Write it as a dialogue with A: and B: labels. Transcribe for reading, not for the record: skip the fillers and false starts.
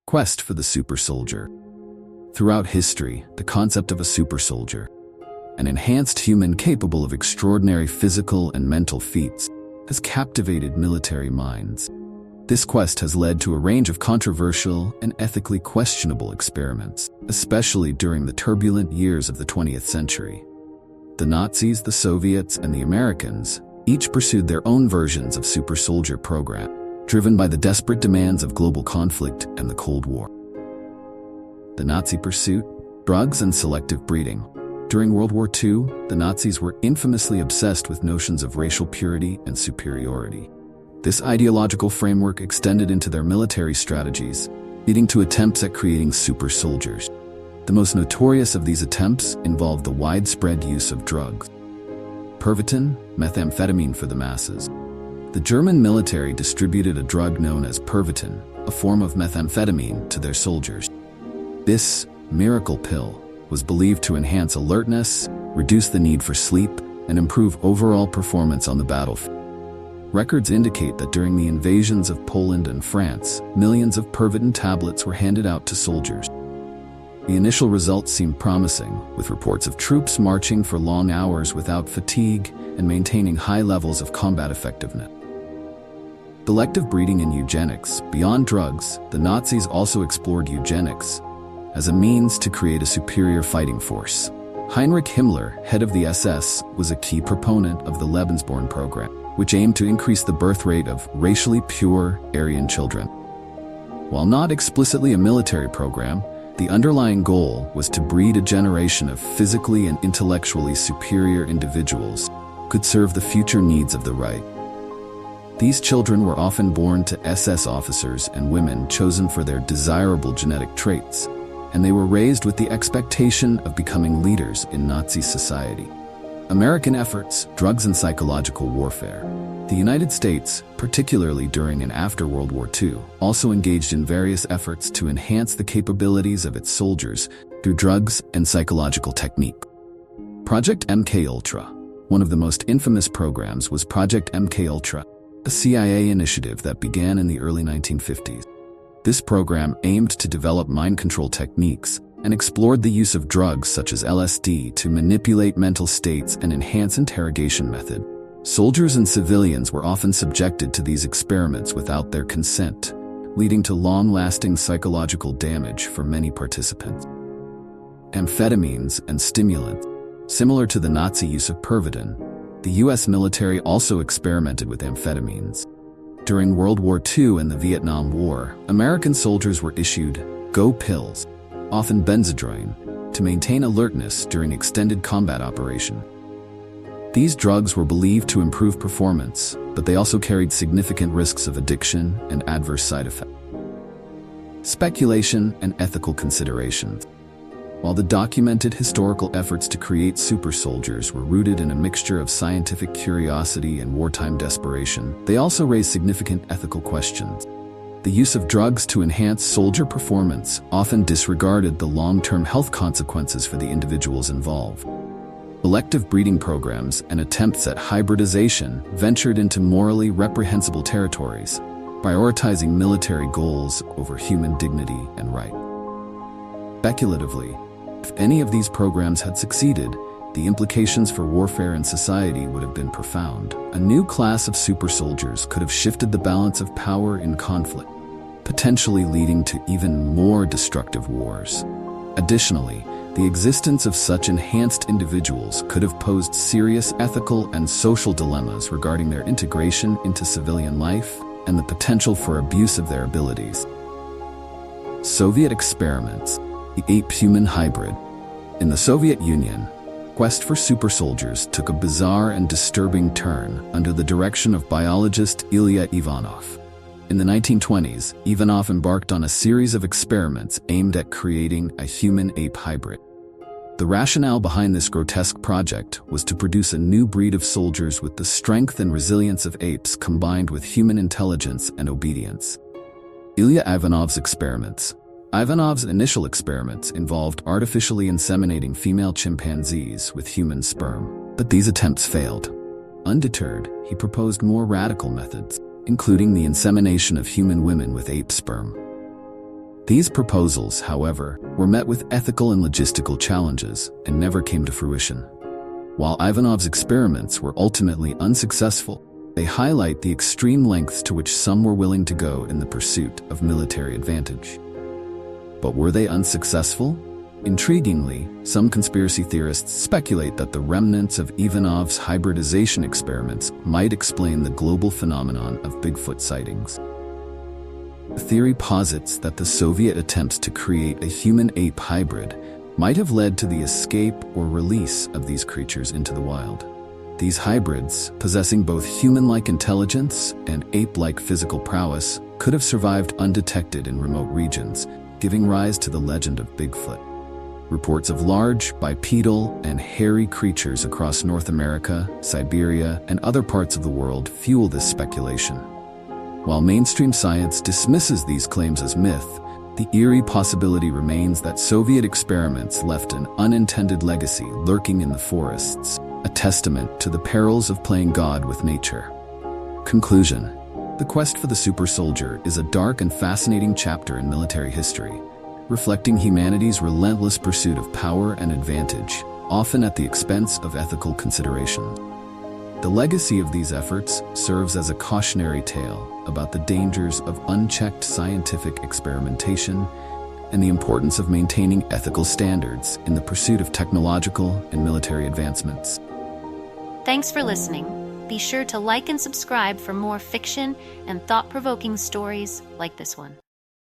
A: Quest for the super soldier. Throughout history, the concept of a super soldier, an enhanced human capable of extraordinary physical and mental feats, has captivated military minds. This quest has led to a range of controversial and ethically questionable experiments, especially during the turbulent years of the 20th century. The Nazis, the Soviets, and the Americans each pursued their own versions of super soldier program, driven by the desperate demands of global conflict and the Cold War. The Nazi pursuit, drugs and selective breeding. During World War II, the Nazis were infamously obsessed with notions of racial purity and superiority. This ideological framework extended into their military strategies, leading to attempts at creating super soldiers. The most notorious of these attempts involved the widespread use of drugs. Pervitin, methamphetamine for the masses. The German military distributed a drug known as Pervitin, a form of methamphetamine, to their soldiers. This miracle pill was believed to enhance alertness, reduce the need for sleep, and improve overall performance on the battlefield. Records indicate that during the invasions of Poland and France, millions of Pervitin tablets were handed out to soldiers. The initial results seemed promising, with reports of troops marching for long hours without fatigue and maintaining high levels of combat effectiveness. Selective breeding and eugenics. Beyond drugs, the Nazis also explored eugenics as a means to create a superior fighting force. Heinrich Himmler, head of the SS, was a key proponent of the Lebensborn program, which aimed to increase the birth rate of racially pure Aryan children. While not explicitly a military program, the underlying goal was to breed a generation of physically and intellectually superior individuals who could serve the future needs of the Reich. These children were often born to SS officers and women chosen for their desirable genetic traits, and they were raised with the expectation of becoming leaders in Nazi society. American efforts, drugs and psychological warfare. The United States, particularly during and after World War II, also engaged in various efforts to enhance the capabilities of its soldiers through drugs and psychological technique. Project MKUltra. One of the most infamous programs was Project MKUltra, a CIA initiative that began in the early 1950s. This program aimed to develop mind control techniques and explored the use of drugs such as LSD to manipulate mental states and enhance interrogation method. Soldiers and civilians were often subjected to these experiments without their consent, leading to long-lasting psychological damage for many participants. Amphetamines and stimulants. Similar to the Nazi use of Pervitin, the U.S. military also experimented with amphetamines. During World War II and the Vietnam War, American soldiers were issued go pills, often Benzedrine, to maintain alertness during extended combat operation. These drugs were believed to improve performance, but they also carried significant risks of addiction and adverse side effects. Speculation and ethical considerations. While the documented historical efforts to create super soldiers were rooted in a mixture of scientific curiosity and wartime desperation, they also raised significant ethical questions. The use of drugs to enhance soldier performance often disregarded the long-term health consequences for the individuals involved. Selective breeding programs and attempts at hybridization ventured into morally reprehensible territories, prioritizing military goals over human dignity and right. Speculatively, if any of these programs had succeeded, the implications for warfare and society would have been profound. A new class of super soldiers could have shifted the balance of power in conflict, potentially leading to even more destructive wars. Additionally, the existence of such enhanced individuals could have posed serious ethical and social dilemmas regarding their integration into civilian life and the potential for abuse of their abilities. Soviet experiments. The ape-human hybrid. In the Soviet Union, quest for super soldiers took a bizarre and disturbing turn under the direction of biologist Ilya Ivanov. In the 1920s, Ivanov embarked on a series of experiments aimed at creating a human-ape hybrid. The rationale behind this grotesque project was to produce a new breed of soldiers with the strength and resilience of apes combined with human intelligence and obedience. Ilya Ivanov's experiments. Ivanov's initial experiments involved artificially inseminating female chimpanzees with human sperm, but these attempts failed. Undeterred, he proposed more radical methods, including the insemination of human women with ape sperm. These proposals, however, were met with ethical and logistical challenges and never came to fruition. While Ivanov's experiments were ultimately unsuccessful, they highlight the extreme lengths to which some were willing to go in the pursuit of military advantage. But were they unsuccessful? Intriguingly, some conspiracy theorists speculate that the remnants of Ivanov's hybridization experiments might explain the global phenomenon of Bigfoot sightings. The theory posits that the Soviet attempts to create a human-ape hybrid might have led to the escape or release of these creatures into the wild. These hybrids, possessing both human-like intelligence and ape-like physical prowess, could have survived undetected in remote regions, giving rise to the legend of Bigfoot. Reports of large, bipedal, and hairy creatures across North America, Siberia, and other parts of the world fuel this speculation. While mainstream science dismisses these claims as myth, the eerie possibility remains that Soviet experiments left an unintended legacy lurking in the forests, a testament to the perils of playing God with nature. Conclusion: the quest for the super soldier is a dark and fascinating chapter in military history, reflecting humanity's relentless pursuit of power and advantage, often at the expense of ethical consideration. The legacy of these efforts serves as a cautionary tale about the dangers of unchecked scientific experimentation and the importance of maintaining ethical standards in the pursuit of technological and military advancements.
B: Thanks for listening. Be sure to like and subscribe for more fiction and thought-provoking stories like this one.